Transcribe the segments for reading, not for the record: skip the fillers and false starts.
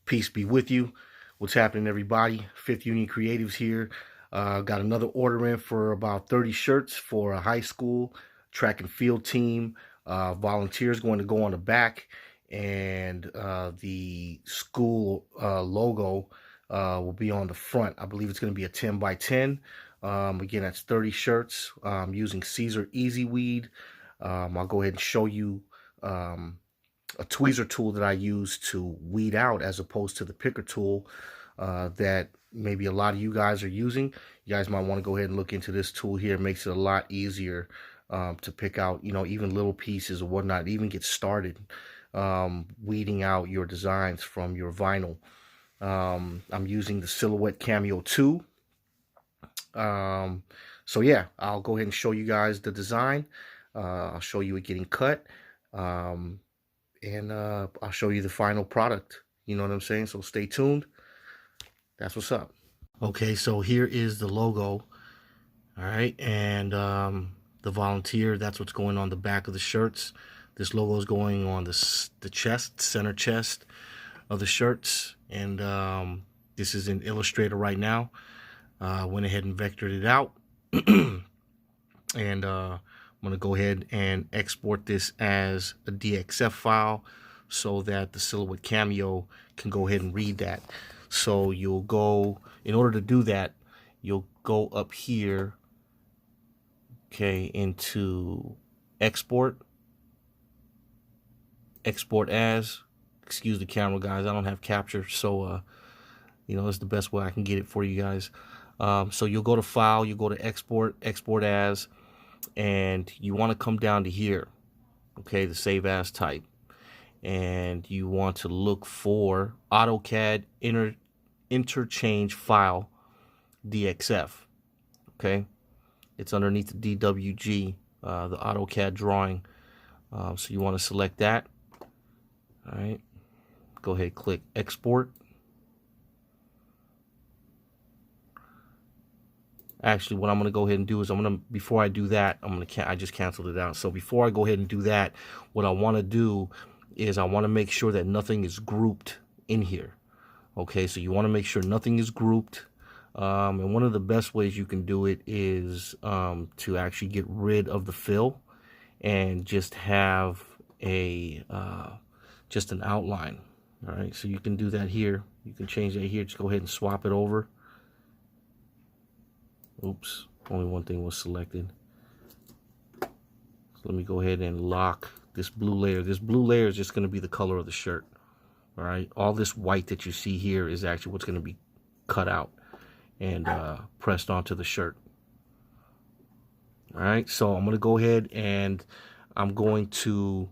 Peace be with you. What's happening, everybody? Fifth Union Creatives here. Got another order in for about 30 shirts for a high school track and field team. Volunteers going to go on the back, and the school logo will be on the front. I believe it's going to be a 10 by 10. Again, that's 30 shirts using Caesar Easy Weed. I'll go ahead and show you a tweezer tool that I use to weed out, as opposed to the picker tool that maybe a lot of you guys are using. You guys might want to go ahead and look into this tool here. It makes it a lot easier to pick out, even little pieces or whatnot, even get started weeding out your designs from your vinyl. I'm using the Silhouette Cameo 2. So yeah, I'll go ahead and show you guys the design. I'll show you it getting cut. And I'll show you the final product. You know what I'm saying? So stay tuned. That's what's up. Okay, so here is the logo. All right, and the volunteer, that's what's going on the back of the shirts. This logo is going on the chest, center chest of the shirts. And this is in Illustrator right now. Went ahead and vectored it out. And I'm going to go ahead and export this as a DXF file so that the Silhouette Cameo can go ahead and read that. So you'll go, in order to do that, you'll go up here, okay, into export as, excuse the camera, guys, I don't have capture, so it's the best way I can get it for you guys. So you'll go to file, you go to export as, and you want to come down to here, okay, the save as type, and you want to look for AutoCAD interchange file DXF. Okay, it's underneath the DWG, the AutoCAD drawing. So you want to select that. All right, go ahead, click export. Actually, what I'm going to go ahead and do is before I do that, I just canceled it out. So before I go ahead and do that, what I want to do is I want to make sure that nothing is grouped in here. Okay, so you want to make sure nothing is grouped. And one of the best ways you can do it is to actually get rid of the fill and just have just an outline. All right, so you can do that here. You can change that here. Just go ahead and swap it over. Oops, only one thing was selected. So let me go ahead and lock this blue layer. This blue layer is just going to be the color of the shirt. All right, all this white that you see here is actually what's going to be cut out and pressed onto the shirt. All right, so I'm going to go ahead and I'm going to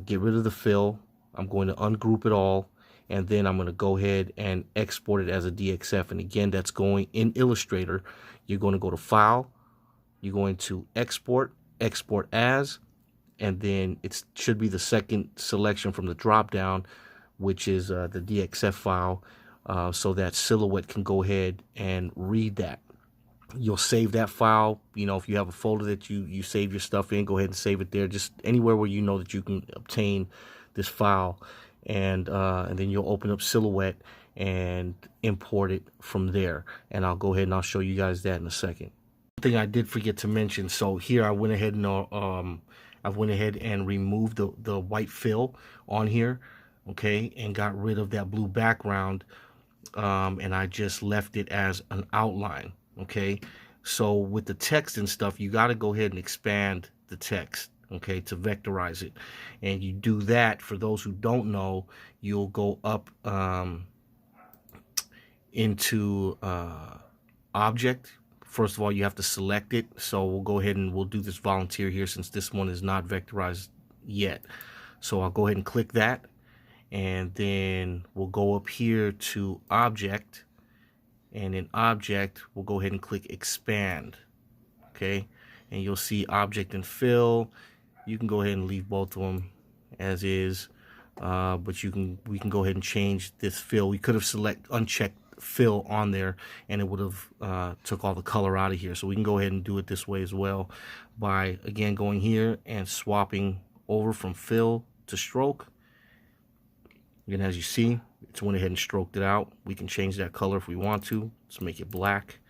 get rid of the fill. I'm going to ungroup it all. And then I'm going to go ahead and export it as a DXF. And again, that's going in Illustrator. You're going to go to File. You're going to Export as. And then it should be the second selection from the drop down, which is the DXF file, so that Silhouette can go ahead and read that. You'll save that file. If you have a folder that you save your stuff in, go ahead and save it there. Just anywhere where you know that you can obtain this file. And then you'll open up Silhouette and import it from there. And I'll go ahead and I'll show you guys that in a second. One thing I did forget to mention. So here I went ahead and removed the white fill on here, okay, and got rid of that blue background, and I just left it as an outline. Okay, so with the text and stuff, you got to go ahead and expand the text, okay, to vectorize it. And you do that, for those who don't know, you'll go up into object. First of all, you have to select it. So we'll go ahead and we'll do this volunteer here, since this one is not vectorized yet. So I'll go ahead and click that, and then we'll go up here to object, and in object we'll go ahead and click expand. Okay, and you'll see object and fill. You can go ahead and leave both of them as is, but we can go ahead and change this fill. We could have unchecked fill on there, and it would have took all the color out of here. So we can go ahead and do it this way as well, by again going here and swapping over from fill to stroke. Again, as you see, It's went ahead and stroked it out. We can change that color if we want to. Let's make it black.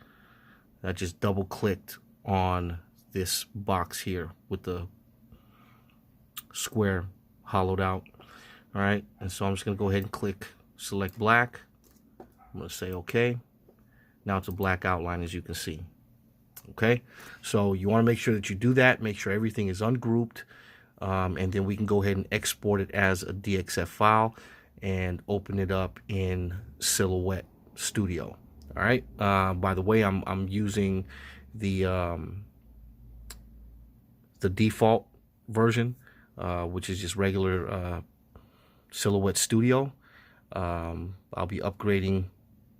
I just double clicked on this box here with the square hollowed out. All right, and so I'm just gonna go ahead and click select black. I'm gonna say okay. Now it's a black outline, as you can see. Okay, so you want to make sure that you do that. Make sure everything is ungrouped, and then we can go ahead and export it as a DXF file and open it up in Silhouette Studio. All right. By the way, I'm using the default version, which is just regular Silhouette Studio. I'll be upgrading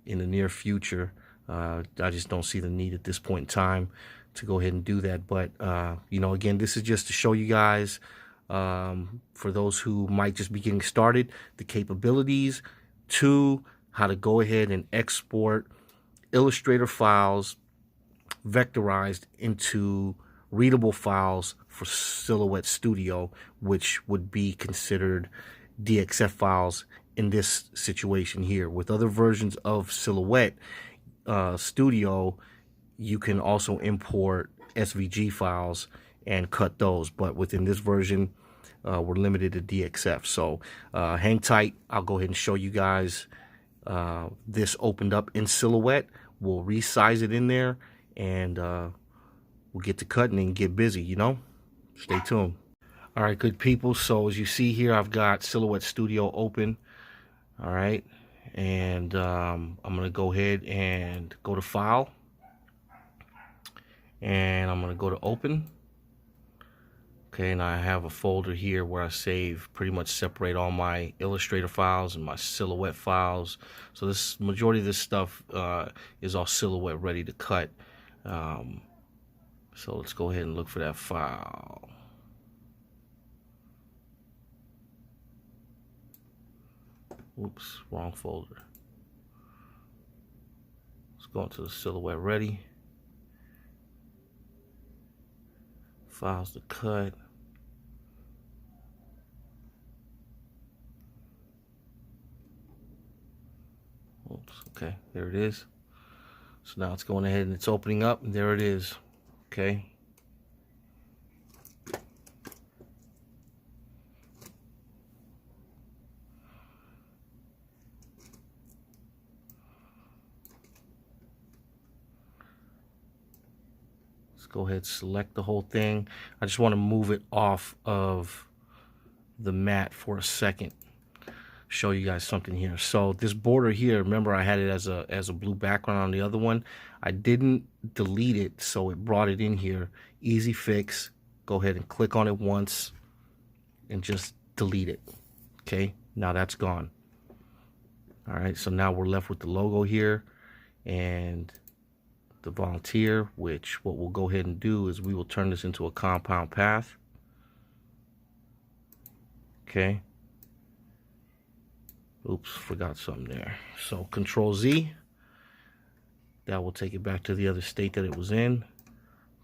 in the near future. I just don't see the need at this point in time to go ahead and do that. But, you know, again, this is just to show you guys, for those who might just be getting started, the capabilities to how to go ahead and export Illustrator files vectorized into readable files for Silhouette Studio, which would be considered DXF files in this situation here. With other versions of Silhouette Studio, you can also import SVG files and cut those, but within this version we're limited to DXF. So hang tight. I'll go ahead and show you guys this opened up in Silhouette. We'll resize it in there, and we'll get to cutting and get busy, you know. Stay tuned. All right, good people, so as you see here, I've got Silhouette Studio open. All right, and I'm gonna go ahead and go to File, and I'm gonna go to Open. Okay, and I have a folder here where I save, pretty much separate all my Illustrator files and my Silhouette files. So this majority of this stuff is all Silhouette ready to cut. So let's go ahead and look for that file. Oops, wrong folder. Let's go into the Silhouette ready. Files to cut. Oops, okay, there it is. So now it's going ahead and it's opening up, and there it is. Okay. Go ahead, select the whole thing. I just want to move it off of the mat for a second. Show you guys something here. So this border here, remember I had it as a blue background on the other one. I didn't delete it, so it brought it in here. Easy fix. Go ahead and click on it once and just delete it. Okay, now that's gone. All right, so now we're left with the logo here and the volunteer, which what we'll go ahead and do is we will turn this into a compound path. Okay. Oops, forgot something there. So Control Z. That will take it back to the other state that it was in.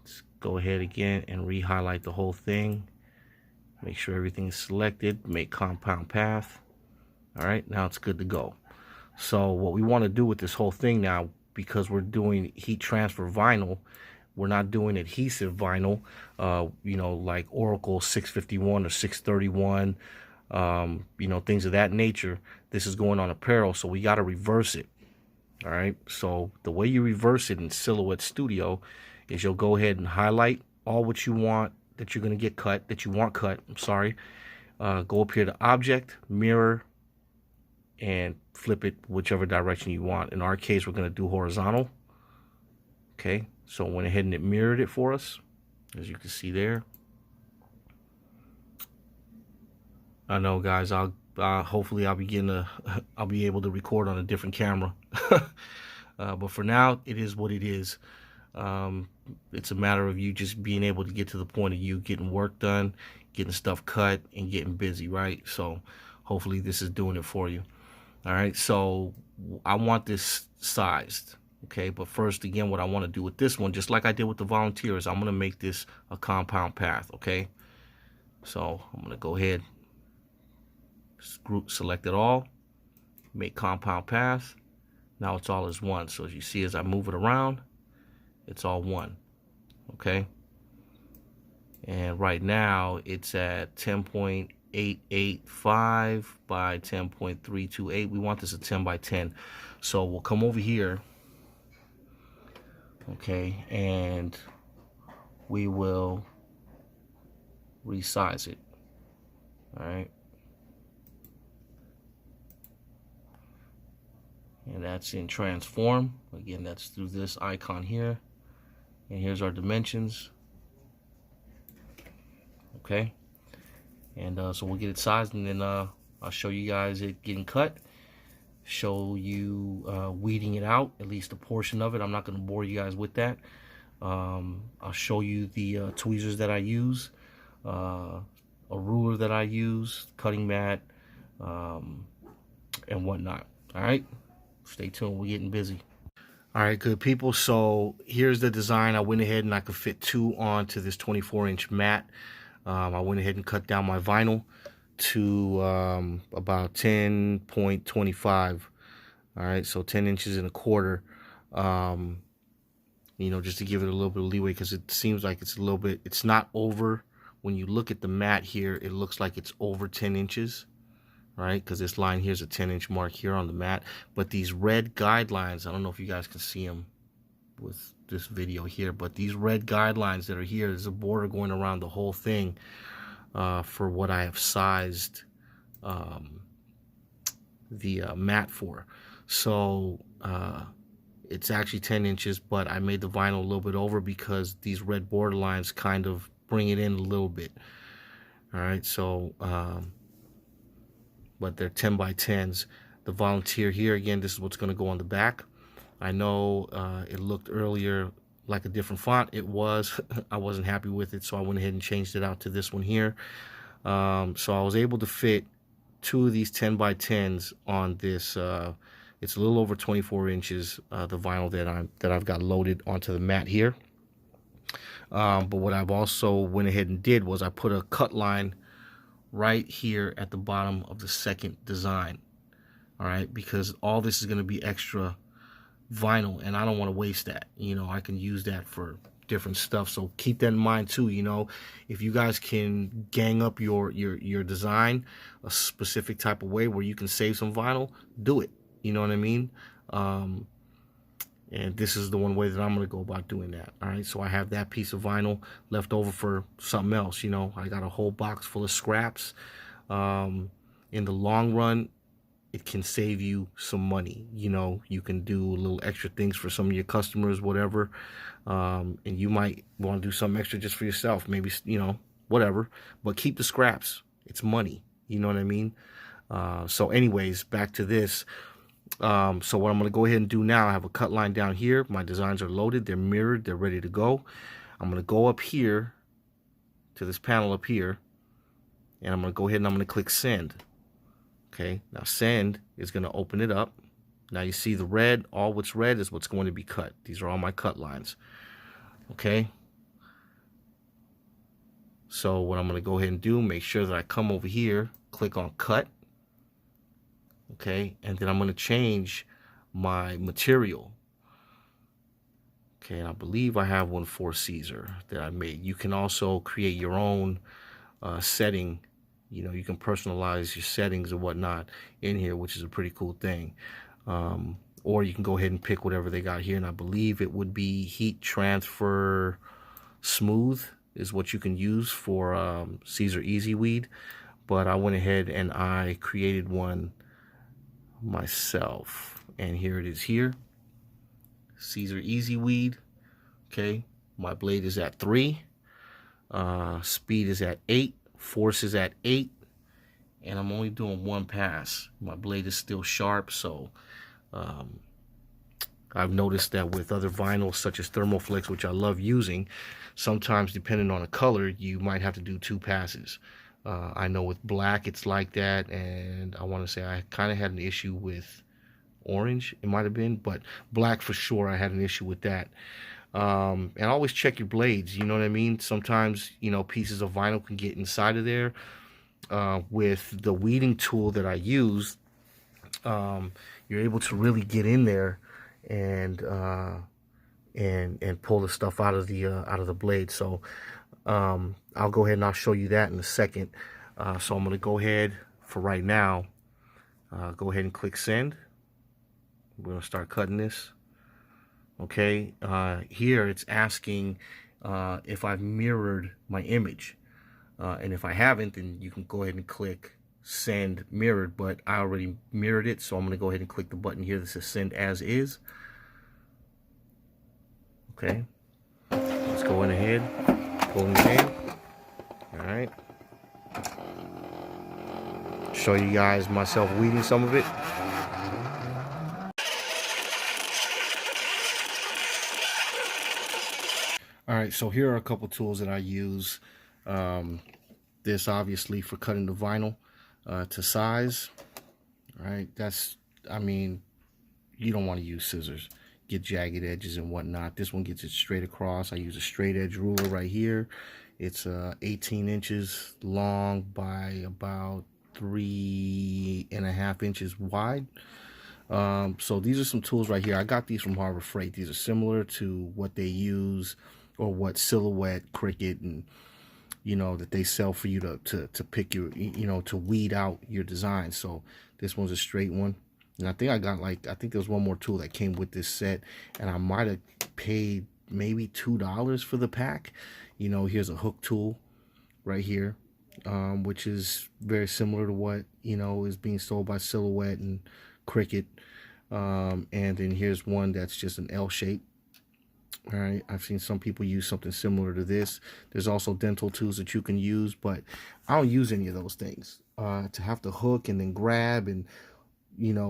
Let's go ahead again and re-highlight the whole thing. Make sure everything is selected. Make compound path. All right, now it's good to go. So what we want to do with this whole thing now, because we're doing heat transfer vinyl, we're not doing adhesive vinyl, you know, like Oracle 651 or 631, you know, things of that nature. This is going on apparel, so we got to reverse it. All right, so the way you reverse it in Silhouette Studio is you'll go ahead and highlight all what you want that you're going to get cut, that you want cut, I'm sorry. Go up here to Object, Mirror, and flip it whichever direction you want. In our case, we're going to do horizontal. Okay, so went ahead and it mirrored it for us, as you can see there. I know, guys, hopefully I'll be able to record on a different camera. But for now, it is what it is. It's a matter of you just being able to get to the point of you getting work done, getting stuff cut, and getting busy, right? So hopefully this is doing it for you. All right, so I want this sized, okay? But first, again, what I want to do with this one, just like I did with the volunteers, I'm going to make this a compound path, okay? So I'm going to go ahead, select it all, make compound path. Now it's all as one. So as you see, as I move it around, it's all one. Okay. And right now it's at 10.885 by 10.328. We want this at 10 by 10. So we'll come over here. Okay. And we will resize it. All right. And that's in transform. Again, that's through this icon here. And here's our dimensions. Okay. And so we'll get it sized, and then I'll show you guys it getting cut. Show you weeding it out, at least a portion of it. I'm not going to bore you guys with that. I'll show you the tweezers that I use, a ruler that I use, cutting mat, and whatnot. All right. Stay tuned, we're getting busy. All right, good people, so here's the design. I went ahead and I could fit 2 onto this 24-inch mat. I went ahead and cut down my vinyl to about 10.25. All right, so 10 inches and a quarter. You know, just to give it a little bit of leeway, because it seems like it's a little bit, it's not over. When you look at the mat here, it looks like it's over 10 inches. Right, because this line here's a 10-inch mark here on the mat, but these red guidelines, I don't know if you guys can see them with this video here, but these red guidelines that are here, there's a border going around the whole thing for what I have sized the mat for. So it's actually 10 inches, but I made the vinyl a little bit over because these red border lines kind of bring it in a little bit. All right, so but they're 10 by 10s. The volunteer here, again, this is what's going to go on the back. I know it looked earlier like a different font. It was. I wasn't happy with it, so I went ahead and changed it out to this one here. So I was able to fit 2 of these 10 by 10s on this. It's a little over 24 inches, the vinyl that I've got loaded onto the mat here. But what I've also went ahead and did was I put a cut line right here at the bottom of the second design. All right, because all this is going to be extra vinyl, and I don't want to waste that. You know, I can use that for different stuff, so keep that in mind too. You know, if you guys can gang up your design a specific type of way where you can save some vinyl, do it. You know what I mean? And this is the one way that I'm going to go about doing that. All right, so I have that piece of vinyl left over for something else. You know, I got a whole box full of scraps. In the long run, it can save you some money. You know, you can do little extra things for some of your customers, whatever. And you might want to do something extra just for yourself. Maybe, you know, whatever. But keep the scraps. It's money. You know what I mean? So anyways, back to this. So what I'm going to go ahead and do now, I have a cut line down here. My designs are loaded. They're mirrored. They're ready to go. I'm going to go up here to this panel up here, and I'm going to go ahead and I'm going to click send. Okay, now send is going to open it up. Now you see the red. All what's red is what's going to be cut. These are all my cut lines. Okay. So what I'm going to go ahead and do, make sure that I come over here, click on cut. Okay, and then I'm going to change my material. Okay, and I believe I have one for Caesar that I made. You can also create your own setting. You know, you can personalize your settings and whatnot in here, which is a pretty cool thing. Or you can go ahead and pick whatever they got here, and I believe it would be heat transfer smooth is what you can use for Caesar Easy Weed. But I went ahead and I created one myself, and here it is here, Caesar Easy Weed. Okay, my blade is at 3, speed is at 8, force is at 8, and I'm only doing 1 pass. My blade is still sharp, so I've noticed that with other vinyls such as Thermoflex, which I love using, sometimes depending on the color you might have to do 2 passes. I know with black it's like that, and I want to say I kind of had an issue with orange, it might have been, but black for sure I had an issue with that. And always check your blades, you know what I mean? Sometimes, you know, pieces of vinyl can get inside of there. With the weeding tool that I use, you're able to really get in there and pull the stuff out of the blade. So I'll go ahead and I'll show you that in a second. So I'm going to go ahead for right now. Go ahead and click send. We're going to start cutting this. Okay, here it's asking if I've mirrored my image. And if I haven't, then you can go ahead and click send mirrored, but I already mirrored it, so I'm going to go ahead and click the button here that says send as is. Okay, let's go in ahead, pulling it in. All right, show you guys myself weeding some of it. All right, so here are a couple tools that I use. This obviously for cutting the vinyl to size. All right, I mean, you don't want to use scissors, get jagged edges and whatnot. This one gets it straight across. I use a straight edge ruler right here. It's 18 inches long by about 3.5 inches wide. So these are some tools right here. I got these from Harbor Freight. These are similar to what they use, or what Silhouette, Cricut, and that they sell for you to pick your, to weed out your design. So this one's a straight one, and I think I think there was one more tool that came with this set, and I might have paid maybe $2 for the pack. Here's a hook tool right here, which is very similar to what is being sold by Silhouette and Cricut. And then here's one that's just an L shape. All right, I've seen some people use something similar to this. There's also dental tools that you can use, but I don't use any of those things. To have to hook and then grab, and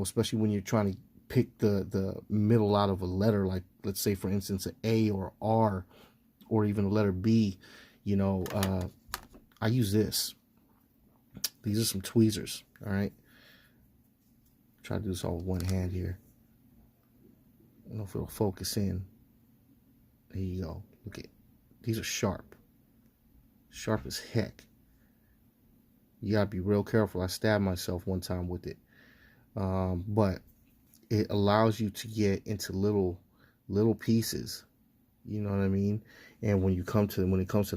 especially when you're trying to pick the middle out of a letter, like let's say for instance an A or R, or even a letter B, I use this. These are some tweezers. All right, try to do this all with one hand here. I don't know if it'll focus in. There you go. Look at these, are sharp as heck. You gotta be real careful. I stabbed myself one time with it, but it allows you to get into little pieces. You know what I mean? And when it comes to the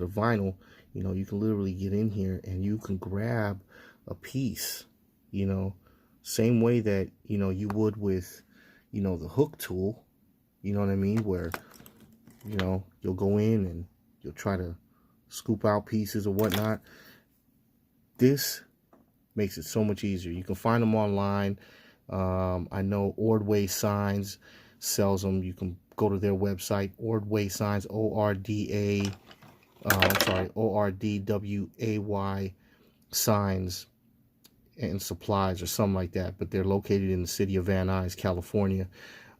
vinyl, you can literally get in here and you can grab a piece. Same way that you would with the hook tool. You know what I mean? Where you'll go in and you'll try to scoop out pieces or whatnot. This makes it so much easier. You can find them online. I know Ordway Signs sells them. You can go to their website, Ordway Signs, ORDWAY Signs and Supplies or something like that. But they're located in the city of Van Nuys, California.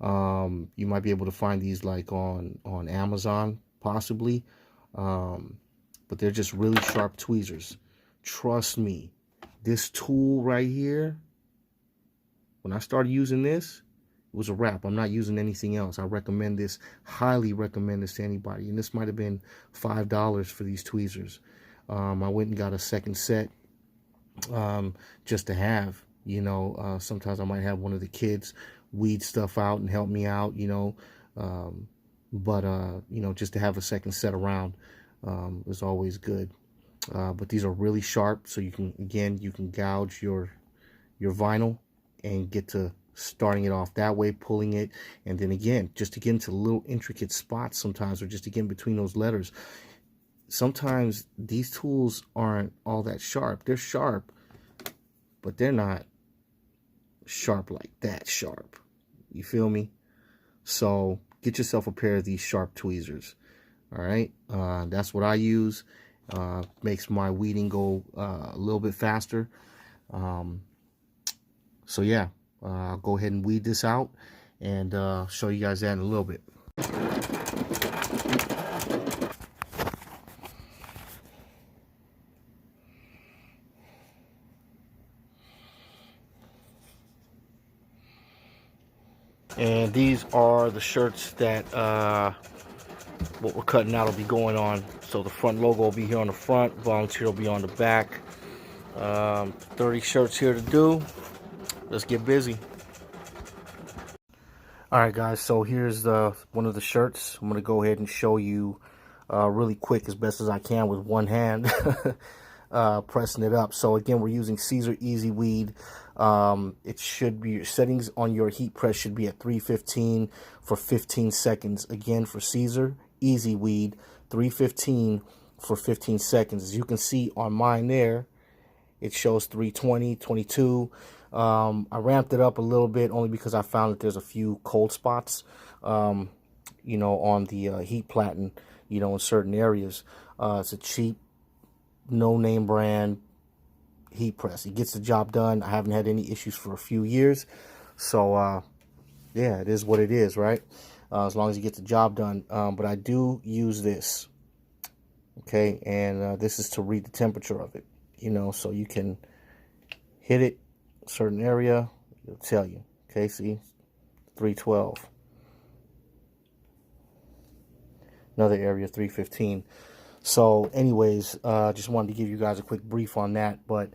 You might be able to find these like on Amazon possibly, but they're just really sharp tweezers. Trust me, this tool right here, when I started using this, it was a wrap. I'm not using anything else. I recommend this, highly recommend this to anybody. And this might have been $5 for these tweezers. I went and got a second set just to have. Sometimes I might have one of the kids weed stuff out and help me out, just to have a second set around is always good. But these are really sharp, so you can gouge your vinyl and get to starting it off that way, pulling it, and then again, just to get into little intricate spots sometimes, or just to get in between those letters. Sometimes these tools aren't all that sharp. They're sharp, but they're not sharp like that sharp. You feel me? So get yourself a pair of these sharp tweezers. All right, that's what I use. Makes my weeding go a little bit faster. So yeah, I'll go ahead and weed this out and show you guys that in a little bit. And these are the shirts that what we're cutting out will be going on. So the front logo will be here on the front, volunteer will be on the back. 30 shirts here to do. let's get busy. All right, guys, so here's one of the shirts. I'm going to go ahead and show you really quick as best as I can with one hand, pressing it up. So again, we're using Caesar Easy Weed. It should be, your settings on your heat press should be at 315 for 15 seconds. Again, for Caesar Easy Weed, 315 for 15 seconds. As you can see on mine there, it shows 320, 22. I ramped it up a little bit only because I found that there's a few cold spots, you know, on the heat platen, you know, in certain areas. It's a cheap, no-name brand heat press. It gets the job done. I haven't had any issues for a few years. So, yeah, it is what it is, right? As long as you get the job done. But I do use this, okay? And this is to read the temperature of it, you know, so you can hit it, certain area, it'll tell you. Okay, see, 312. Another area, 315. So anyways, just wanted to give you guys a quick brief on that. But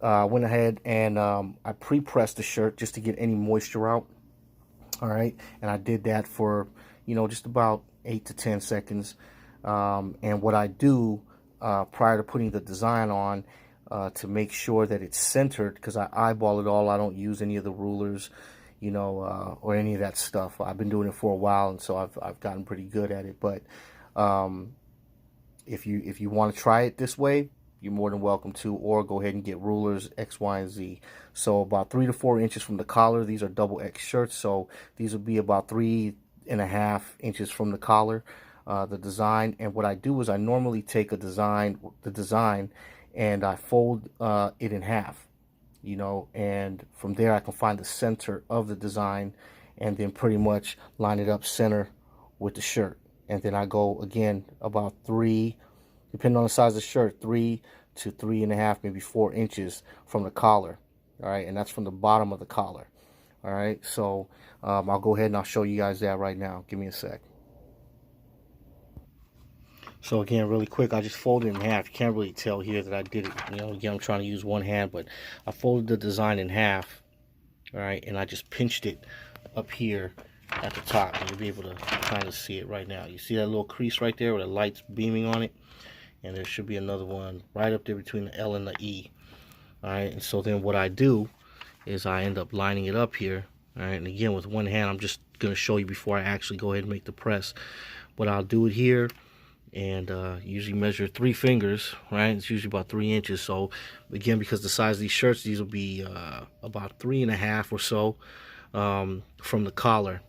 I went ahead and I pre-pressed the shirt just to get any moisture out. All right, and I did that for, you know, just about 8 to 10 seconds. And what I do prior to putting the design on, to make sure that it's centered, because I eyeball it all. I don't use any of the rulers, you know, or any of that stuff. I've been doing it for a while, and so I've gotten pretty good at it. But if you want to try it this way, you're more than welcome to, or go ahead and get rulers X, Y, and Z. So about 3 to 4 inches from the collar. These are double X shirts, so these would be about 3.5 inches from the collar, the design. And what I do is I normally take the design, and I fold it in half, you know, and from there I can find the center of the design and then pretty much line it up center with the shirt. And then I go again about 3, depending on the size of the shirt, 3 to 3.5, maybe 4 inches from the collar. All right, and that's from the bottom of the collar. All right, so I'll go ahead and I'll show you guys that right now. Give me a sec. So again, really quick, I just folded it in half. You can't really tell here that I did it. You know, again, I'm trying to use one hand, but I folded the design in half, all right, and I just pinched it up here at the top. And you'll be able to kind of see it right now. You see that little crease right there where the light's beaming on it? And there should be another one right up there between the L and the E. All right, and so then what I do is I end up lining it up here. All right, and again, with one hand, I'm just going to show you before I actually go ahead and make the press. But I'll do it here. And usually measure 3 fingers, right? It's usually about 3 inches. So again, because the size of these shirts, these will be about 3.5 or so from the collar,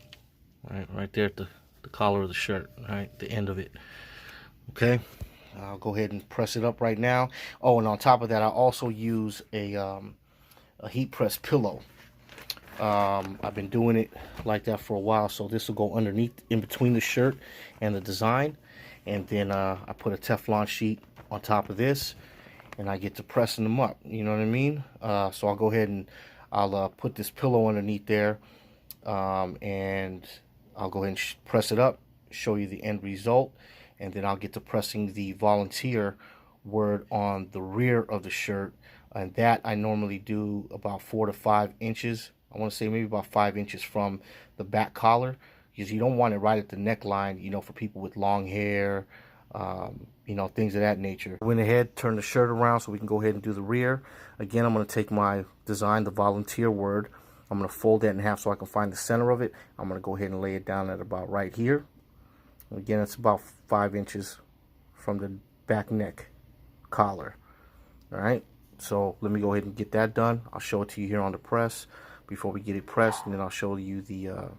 right there at the collar of the shirt, right, the end of it. Okay, I'll go ahead and press it up right now. Oh, and on top of that, I also use a heat press pillow. I've been doing it like that for a while, so this will go underneath, in between the shirt and the design. And then I put a Teflon sheet on top of this, and I get to pressing them up. You know what I mean? So I'll go ahead and I'll put this pillow underneath there, and I'll go ahead and press it up, show you the end result, and then I'll get to pressing the volunteer word on the rear of the shirt, and that I normally do about 4 to 5 inches. I want to say maybe about 5 inches from the back collar, because you don't want it right at the neckline, you know, for people with long hair, you know, things of that nature. Went ahead, turned the shirt around so we can go ahead and do the rear. Again, I'm going to take my design, the volunteer word. I'm going to fold that in half so I can find the center of it. I'm going to go ahead and lay it down at about right here. And again, it's about 5 inches from the back neck collar. All right, so let me go ahead and get that done. I'll show it to you here on the press before we get it pressed, and then I'll show you the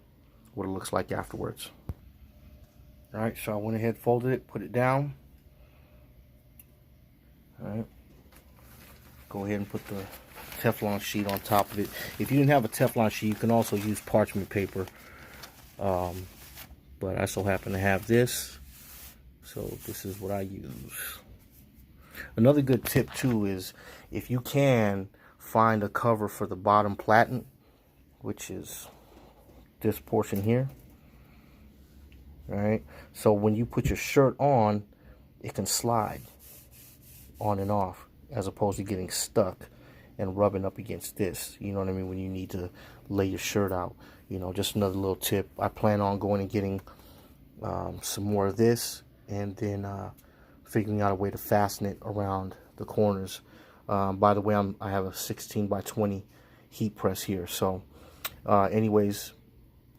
what it looks like afterwards. All right, so I went ahead, folded it, put it down. All right, go ahead and put the Teflon sheet on top of it. If you didn't have a Teflon sheet, you can also use parchment paper, but I so happen to have this, so this is what I use. Another good tip too is if you can find a cover for the bottom platen, which is this portion here. All right, so when you put your shirt on, it can slide on and off as opposed to getting stuck and rubbing up against this. You know what I mean? When you need to lay your shirt out. You know, just another little tip. I plan on going and getting some more of this, and then figuring out a way to fasten it around the corners. By the way, I have a 16 by 20 heat press here. So anyways,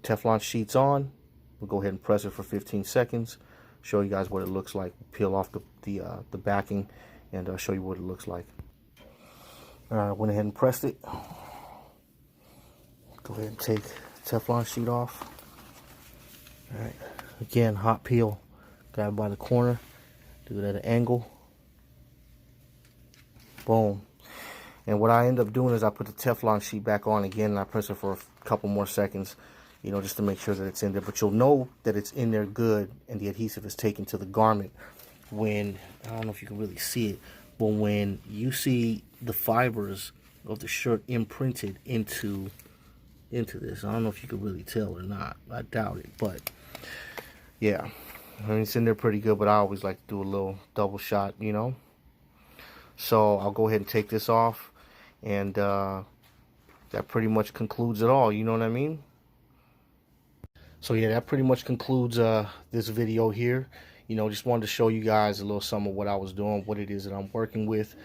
Teflon sheets on. We'll go ahead and press it for 15 seconds. Show you guys what it looks like. Peel off the backing and show you what it looks like. All right, I went ahead and pressed it. Go ahead and take the Teflon sheet off. All right, again, hot peel. Got it by the corner. Do it at an angle. Boom. And what I end up doing is I put the Teflon sheet back on again, and I press it for a couple more seconds, you know, just to make sure that it's in there. But you'll know that it's in there good and the adhesive is taken to the garment when, I don't know if you can really see it, but when you see the fibers of the shirt imprinted into this. I don't know if you can really tell or not. I doubt it, but yeah. I mean, it's in there pretty good, but I always like to do a little double shot, you know. So I'll go ahead and take this off, and that pretty much concludes it all, you know what I mean? So yeah, that pretty much concludes this video here. You know, just wanted to show you guys a little some of what I was doing, what it is that I'm working with.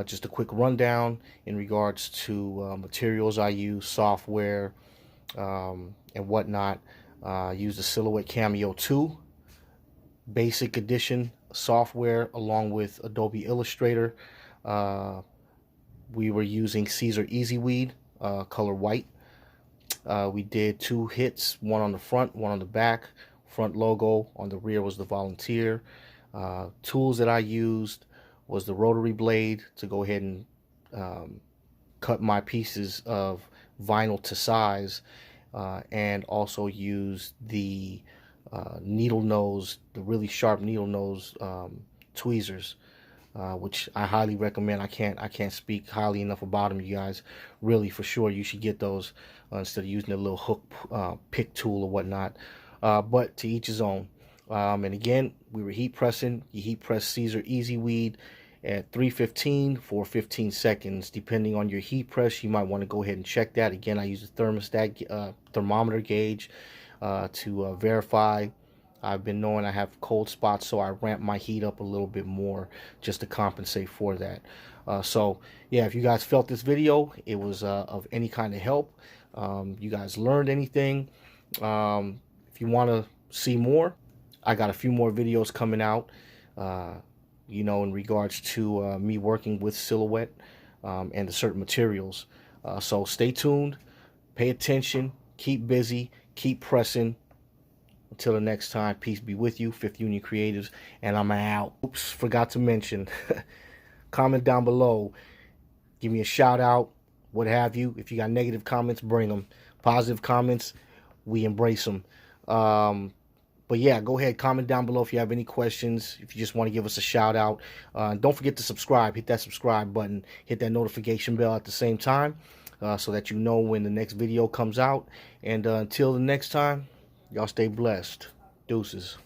Just a quick rundown in regards to materials I use, software, and whatnot. I use the Silhouette Cameo 2 basic edition software along with Adobe Illustrator. We were using Caesar EasyWeed color white. We did 2 hits, one on the front, one on the back. Front logo, on the rear was the volunteer. Tools that I used was the rotary blade to go ahead and cut my pieces of vinyl to size, and also used the needle nose, the really sharp needle nose tweezers, which I highly recommend. I can't speak highly enough about them, you guys. Really, for sure, you should get those instead of using a little hook pick tool or whatnot. But to each his own. And again, we were heat pressing. You heat press Caesar EasyWeed at 315 for 15 seconds. Depending on your heat press, you might want to go ahead and check that. Again, I use a thermostat thermometer gauge to verify. I've been knowing I have cold spots, so I ramp my heat up a little bit more just to compensate for that. So yeah, if you guys felt this video, it was of any kind of help, you guys learned anything, if you want to see more, I got a few more videos coming out, you know, in regards to me working with Silhouette and the certain materials. So stay tuned, pay attention, keep busy, keep pressing. Until the next time, peace be with you, Fifth Union Creatives, and I'm out. Oops, forgot to mention, comment down below, give me a shout out, what have you. If you got negative comments, bring them. Positive comments, we embrace them. But yeah, go ahead, comment down below if you have any questions, if you just want to give us a shout out. Don't forget to subscribe, hit that subscribe button, hit that notification bell at the same time, so that you know when the next video comes out. And until the next time, y'all stay blessed. Deuces.